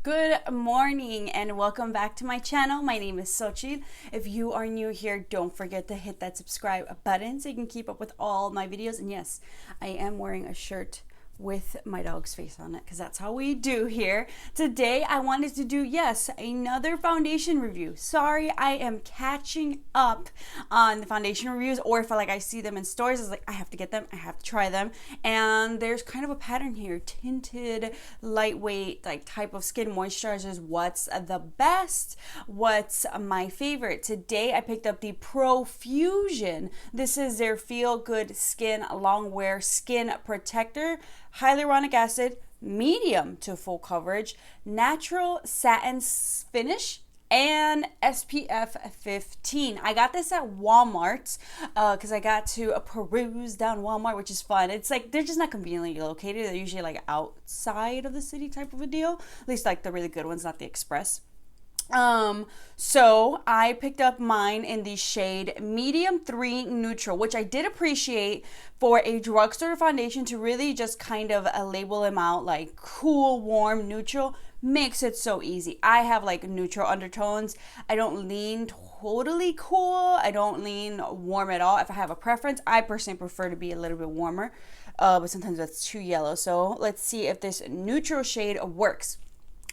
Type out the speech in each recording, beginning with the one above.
Good morning and welcome back to my channel. My name is Xochitl. If you are new here, don't forget to hit that subscribe button so you can keep up with all my videos. And yes, I am wearing a shirt with my dog's face on it because that's how we do here. Today I wanted to do, yes, another foundation review. Sorry, I am catching up on the foundation reviews, or if I see them in stores, it's like I have to get them, I have to try them. And there's kind of a pattern here: tinted, lightweight, type of skin moisturizers. What's the best? What's my favorite? Today I picked up the Profusion. This is their Feel Good Skin Long Wear Skin Protector. Hyaluronic acid, medium to full coverage, natural satin finish, and SPF 15. I got this at Walmart because I got to peruse down Walmart, which is fun. It's like they're just not conveniently located. They're usually outside of the city type of a deal. At least the really good ones, not the express. So I picked up mine in the shade medium 3 neutral, which I did appreciate for a drugstore foundation to really just kind of label them out like cool, warm, neutral. Makes it so easy. I have neutral undertones. I don't lean totally cool. I don't lean warm at all. If I have a preference, I personally prefer to be a little bit warmer, but sometimes that's too yellow. So let's see if this neutral shade works.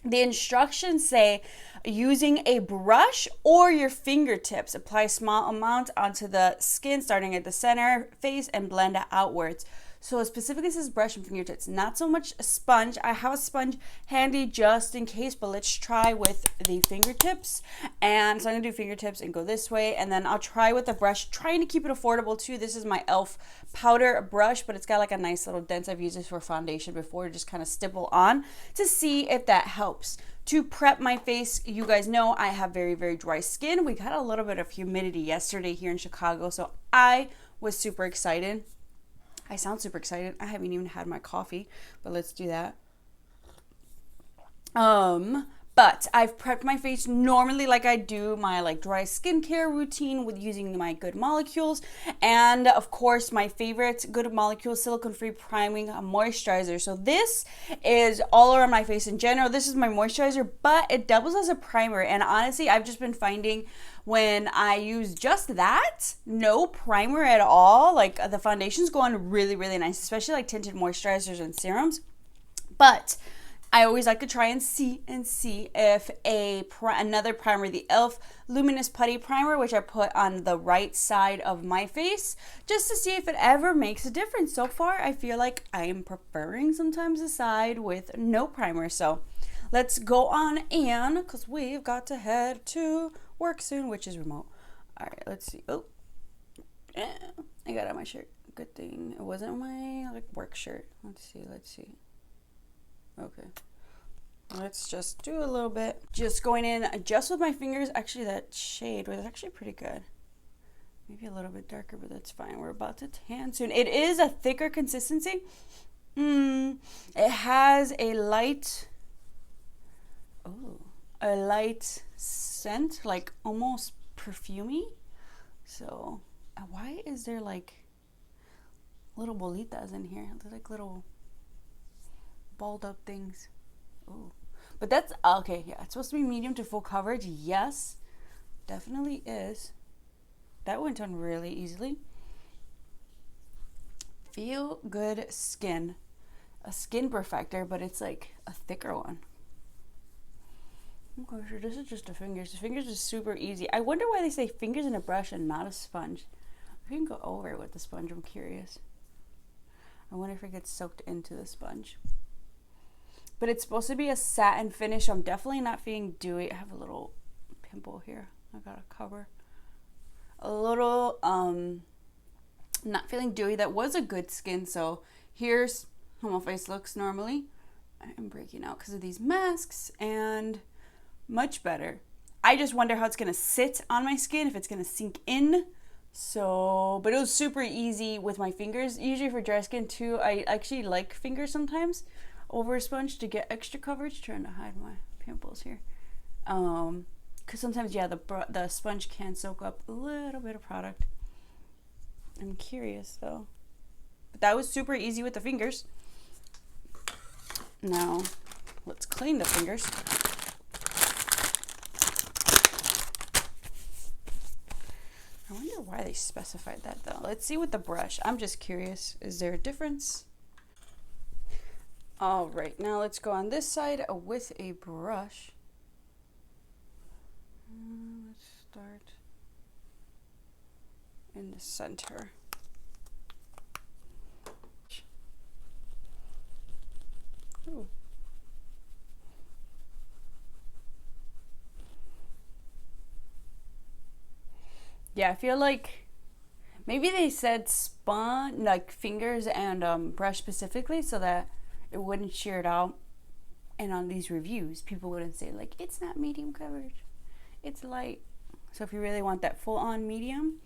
The instructions say using a brush or your fingertips, apply small amounts onto the skin starting at the center face and blend it outwards. So specifically says brush and fingertips, not so much a sponge. I have a sponge handy just in case, but let's try with the fingertips. And so I'm gonna do fingertips and go this way, and then I'll try with the brush, trying to keep it affordable too. This is my e.l.f. powder brush, but it's got a nice little dent. I've used this for foundation before to just kind of stipple on to see if that helps. To prep my face, you guys know I have very, very dry skin. We got a little bit of humidity yesterday here in Chicago, so I was super excited. I sound super excited. I haven't even had my coffee, but let's do that. But I've prepped my face normally like I do my dry skincare routine with using my Good Molecules, and of course my favorite Good Molecules silicone-free priming moisturizer. So this is all around my face in general. This is my moisturizer, but it doubles as a primer, and honestly I've just been finding when I use just that, no primer at all, the foundations go on really, really nice, especially tinted moisturizers and serums. But I always like to try and see if another primer, the e.l.f. Luminous Putty Primer, which I put on the right side of my face, just to see if it ever makes a difference. So far, I feel like I am preferring sometimes the side with no primer. So let's go on in, because we've got to head to work soon, which is remote. All right, let's see. Oh, yeah, I got on my shirt. Good thing it wasn't my work shirt. Let's see. Okay, let's just do a little bit. Just going in just with my fingers. Actually, that shade was actually pretty good. Maybe a little bit darker, but that's fine. We're about to tan soon. It is a thicker consistency. It has a light scent, almost perfumey. So why is there little bolitas in here? They're little balled up things. Oh, but that's okay. Yeah, it's supposed to be medium to full coverage. Yes, definitely is. That went on really easily. Feel Good Skin, a skin perfector, but it's a thicker one. Okay, so this is just the fingers. The fingers is super easy. I wonder why they say fingers and a brush and not a sponge. We can go over it with the sponge. I'm curious. I wonder if it gets soaked into the sponge. But it's supposed to be a satin finish. I'm definitely not feeling dewy. I have a little pimple here. I gotta cover. A little, not feeling dewy. That was a good skin. So here's how my face looks normally. I am breaking out because of these masks, and much better. I just wonder how it's gonna sit on my skin, if it's gonna sink in. So, but it was super easy with my fingers. Usually for dry skin too, I actually like fingers sometimes over a sponge to get extra coverage. Trying to hide my pimples here, because sometimes, yeah, the sponge can soak up a little bit of product. I'm curious though, but that was super easy with the fingers. Now let's clean the fingers. I wonder why they specified that though. Let's see with the brush. I'm just curious. Is there a difference? All right, now let's go on this side with a brush. Let's start in the center. Ooh. Yeah, I feel like maybe they said spun, like fingers and brush specifically so that it wouldn't shear it out. And on these reviews, people wouldn't say like, it's not medium coverage, it's light. So if you really want that full on medium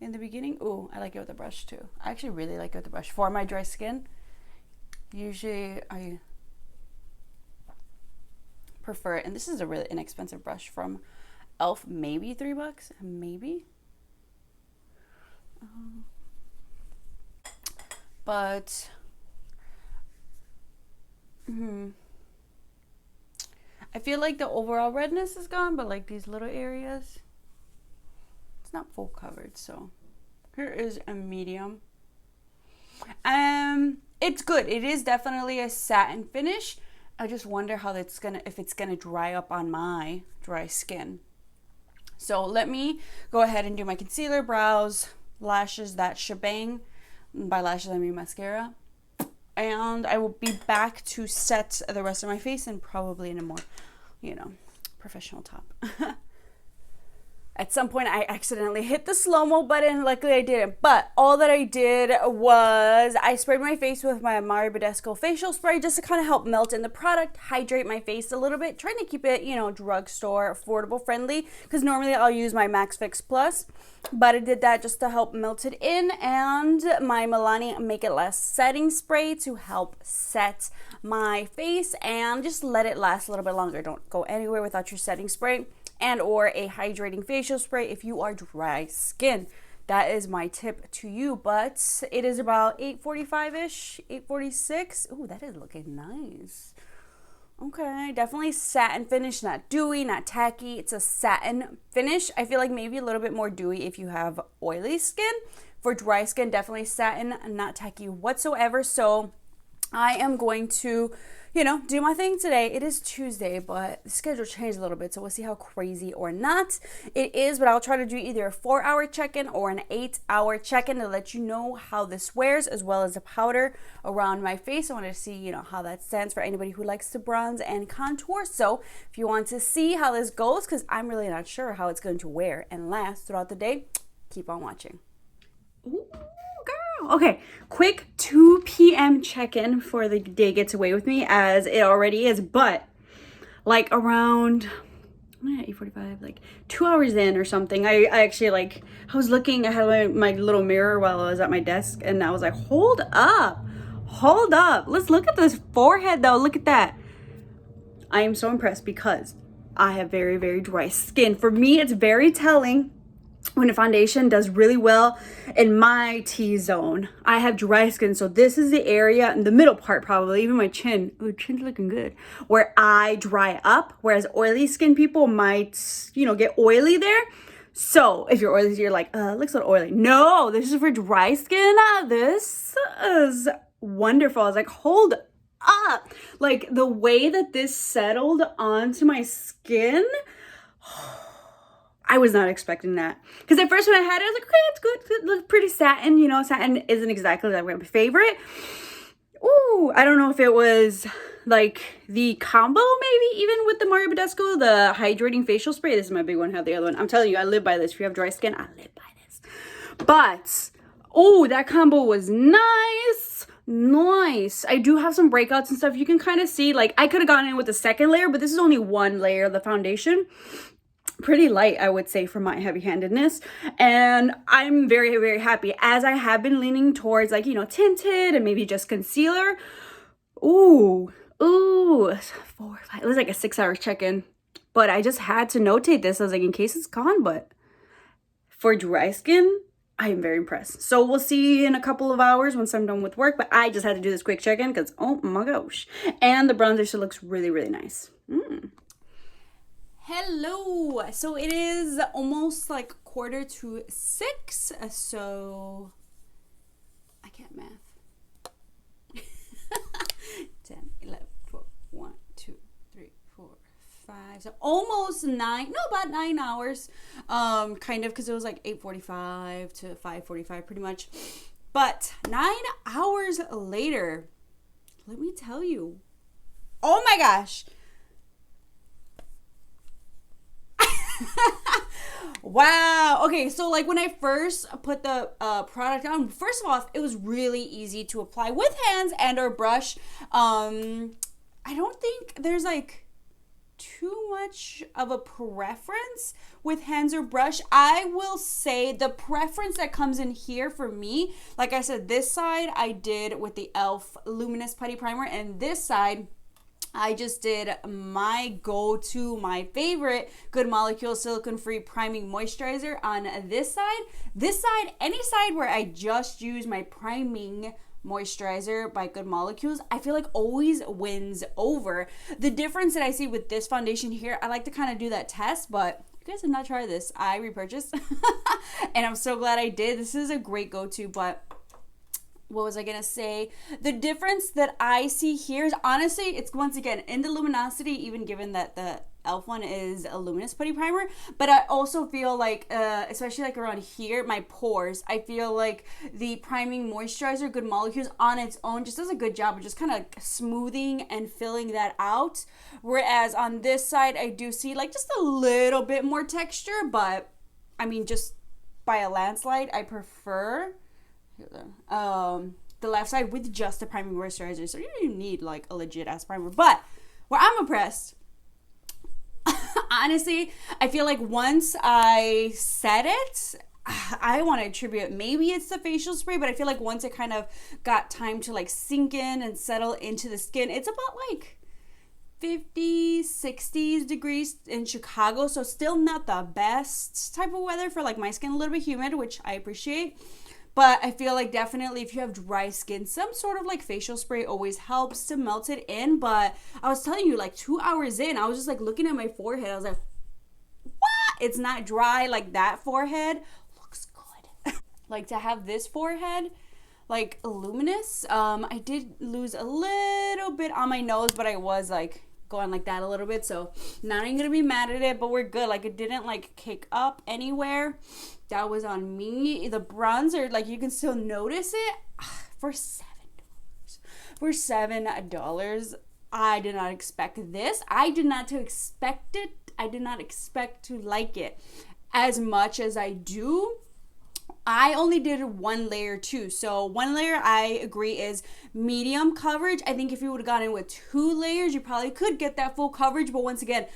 in the beginning, ooh, I like it with a brush too. I actually really like it with a brush. For my dry skin, usually I prefer it. And this is a really inexpensive brush from Elf, maybe $3, maybe. But I feel like the overall redness is gone, but like these little areas, it's not full coverage. So here is a medium. It's good. It is definitely a satin finish. I just wonder how that's gonna, if it's gonna dry up on my dry skin. So let me go ahead and do my concealer, brows, lashes, that shebang. By lashes I mean mascara. And I will be back to set the rest of my face and probably in a more, you know, professional top. At some point I accidentally hit the slow-mo button. Luckily I didn't. But all that I did was I sprayed my face with my MIJA facial spray just to kind of help melt in the product, hydrate my face a little bit, trying to keep it, you know, drugstore affordable friendly, because normally I'll use my Max Fix Plus, but I did that just to help melt it in, and my Milani Make It Last setting spray to help set my face and just let it last a little bit longer. Don't go anywhere without your setting spray and or a hydrating facial spray if you are dry skin. That is my tip to you. But it is about 8:45-ish, 8:46. Ooh, that is looking nice. Okay, definitely satin finish, not dewy, not tacky. It's a satin finish. I feel like maybe a little bit more dewy if you have oily skin. For dry skin, definitely satin, not tacky whatsoever. So I am going to, you know, do my thing today. It is Tuesday, but the schedule changed a little bit, so we'll see how crazy or not it is. But I'll try to do either a 4-hour check-in or an 8-hour check-in to let you know how this wears, as well as the powder around my face. I want to see, you know, how that stands for anybody who likes to bronze and contour. So if you want to see how this goes, because I'm really not sure how it's going to wear and last throughout the day, keep on watching. Ooh, girl. Okay, quick 2 p.m. check-in for the day gets away with me, as it already is, but like around 8:45, like 2 hours in or something, I actually, like, I was looking, I had my little mirror while I was at my desk, and I was like, hold up, let's look at this forehead though. Look at that. I am so impressed because I have very, very dry skin. For me, it's very telling when a foundation does really well in my T-zone. I have dry skin, so this is the area in the middle part, probably even my chin. Oh, chin's looking good. Where I dry up, whereas oily skin people might, you know, get oily there. So if you're oily, you're like, looks a little oily. No, this is for dry skin. This is wonderful. I was like, hold up. Like the way that this settled onto my skin, I was not expecting that. Because at first when I had it, I was like, okay, it's good. It looks pretty satin. You know, satin isn't exactly like my favorite. Ooh, I don't know if it was like the combo, maybe even with the MIJA, the hydrating facial spray. This is my big one. I have the other one. I'm telling you, I live by this. If you have dry skin, I live by this. But, oh, that combo was nice. Nice. I do have some breakouts and stuff. You can kind of see, like, I could have gone in with a second layer, but this is only one layer of the foundation. Pretty light, I would say, for my heavy-handedness, and I'm very, very happy, as I have been leaning towards, like, you know, tinted and maybe just concealer. Ooh, 4 or 5. It was like a 6-hour check-in, but I just had to notate this. I was like, in case it's gone. But for dry skin, I am very impressed. So we'll see in a couple of hours once I'm done with work, but I just had to do this quick check-in because, oh my gosh. And the bronzer still looks really, really nice. Hello. So it is almost like 5:45, so I can't math. 10, 11, 12, 1, 2, 3, 4, 5. So almost 9, no, about 9 hours. Kind of, because it was like 8:45 to 5:45 pretty much. But 9 hours later, let me tell you. Oh my gosh. Wow. Okay, so like when I first put the product on, first of all, it was really easy to apply with hands and or brush. I don't think there's like too much of a preference with hands or brush. I will say the preference that comes in here for me, like I said, this side I did with the e.l.f. Luminous Putty Primer, and this side I just did my go-to, my favorite Good Molecule silicone-free priming moisturizer on this side. This side, any side where I just use my priming moisturizer by Good Molecules, I feel like always wins over. The difference that I see with this foundation here, I like to kind of do that test, but if you guys have not tried this, I repurchased. And I'm so glad I did. This is a great go-to, but what was I gonna say? The difference that I see here is honestly, it's once again in the luminosity, even given that the e.l.f. one is a luminous putty primer, but I also feel like, especially like around here, my pores, I feel like the priming moisturizer, Good Molecules on its own just does a good job of just kind of smoothing and filling that out. Whereas on this side, I do see like just a little bit more texture, but I mean, just by a landslide, I prefer the left side with just the priming moisturizer, so you don't even need like a legit ass primer. But where I'm impressed, honestly, I feel like once I set it, I want to attribute, maybe it's the facial spray, but I feel like once it kind of got time to like sink in and settle into the skin, it's about like 50, 60 degrees in Chicago, so still not the best type of weather for like my skin, a little bit humid, which I appreciate. But I feel like definitely if you have dry skin, some sort of like facial spray always helps to melt it in. But I was telling you, like 2 hours in, I was just like looking at my forehead. I was like, what? It's not dry like that forehead. Looks good. Like to have this forehead, like luminous. I did lose a little bit on my nose, but I was like going like that a little bit. So not even gonna be mad at it, but we're good. Like it didn't like kick up anywhere. That was on me. The bronzer, like you can still notice it for $7. For $7, I did not expect this. I did not expect it. I did not expect to like it as much as I do. I only did one layer too. So one layer, I agree, is medium coverage. I think if you would have gotten with 2 layers, you probably could get that full coverage. But once again,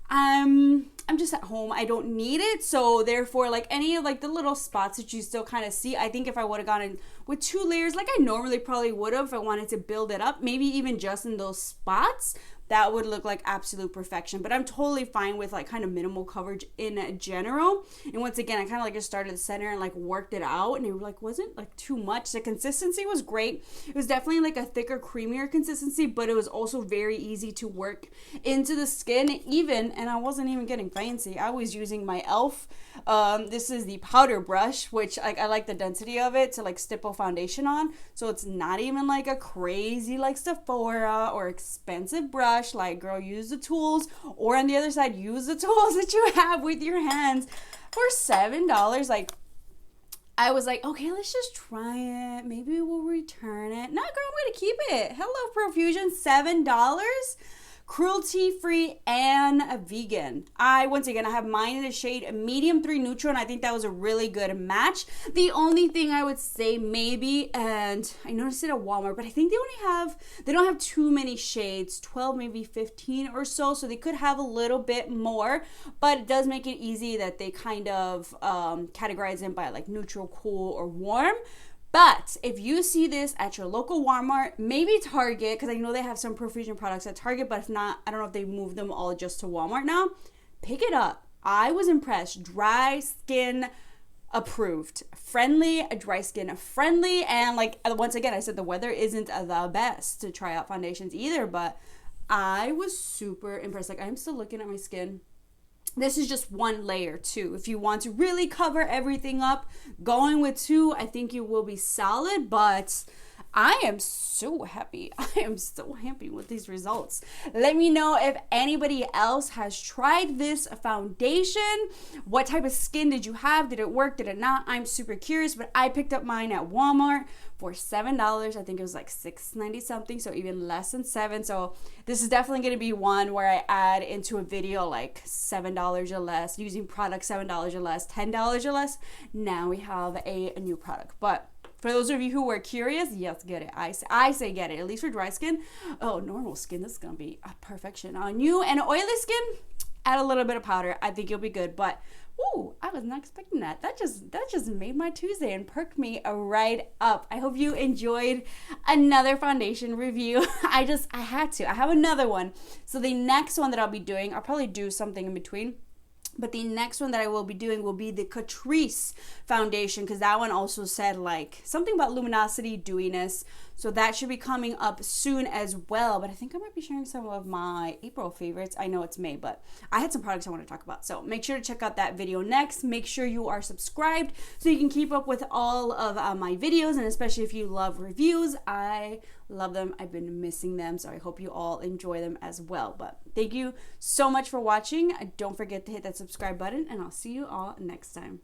I'm just at home. I don't need it. So therefore, like any of like the little spots that you still kind of see, I think if I would have gone in with 2 layers, like I normally probably would have, if I wanted to build it up, maybe even just in those spots, that would look like absolute perfection. But I'm totally fine with like kind of minimal coverage in general. And once again, I kind of like just started the center and like worked it out, and it like wasn't like too much. The consistency was great. It was definitely like a thicker, creamier consistency, but it was also very easy to work into the skin even, and I wasn't even getting fancy. I was using my e.l.f. This is the powder brush, which I like the density of it to like stipple foundation on. So it's not even like a crazy like Sephora or expensive brush. Like, girl, use the tools, or on the other side, use the tools that you have with your hands for $7. Like, I was like, okay, let's just try it. Maybe we'll return it. No, girl, I'm gonna keep it. Hello, Profusion, $7. Cruelty-free and vegan. Once again, I have mine in the shade medium 3 neutral, and I think that was a really good match. The only thing I would say maybe, and I noticed it at Walmart, but I think they don't have too many shades, 12, maybe 15 or so they could have a little bit more, but it does make it easy that they kind of categorize them by like neutral, cool, or warm. But if you see this at your local Walmart, maybe Target, because I know they have some Profusion products at Target, but if not, I don't know if they moved them all just to Walmart now. Pick it up. I was impressed. Dry skin, approved, friendly, dry skin friendly. And like, once again, I said the weather isn't the best to try out foundations either, but I was super impressed. Like, I'm still looking at my skin. This is just one layer too. If you want to really cover everything up, going with 2, I think you will be solid, but I am so happy. I am so happy with these results. Let me know if anybody else has tried this foundation. What type of skin did you have? Did it work? Did it not? I'm super curious, but I picked up mine at Walmart for $7. I think it was like $6.90 something, so even less than $7. So this is definitely going to be one where I add into a video like $7 or less, using product $7 or less, $10 or less. Now we have a new product. But for those of you who are curious, yes, get it. I say get it, at least for dry skin. Oh, normal skin, this is going to be a perfection on you. And oily skin, add a little bit of powder. I think you'll be good. But, ooh, I was not expecting that. That just made my Tuesday and perked me right up. I hope you enjoyed another foundation review. I had to. I have another one. So the next one that I'll be doing, I'll probably do something in between. But the next one that I will be doing will be the Catrice foundation, because that one also said like something about luminosity, dewiness. So that should be coming up soon as well. But I think I might be sharing some of my April favorites. I know it's May, but I had some products I want to talk about. So make sure to check out that video next. Make sure you are subscribed so you can keep up with all of my videos. And especially if you love reviews, I love them. I've been missing them. So I hope you all enjoy them as well. But thank you so much for watching. Don't forget to hit that subscribe button, and I'll see you all next time.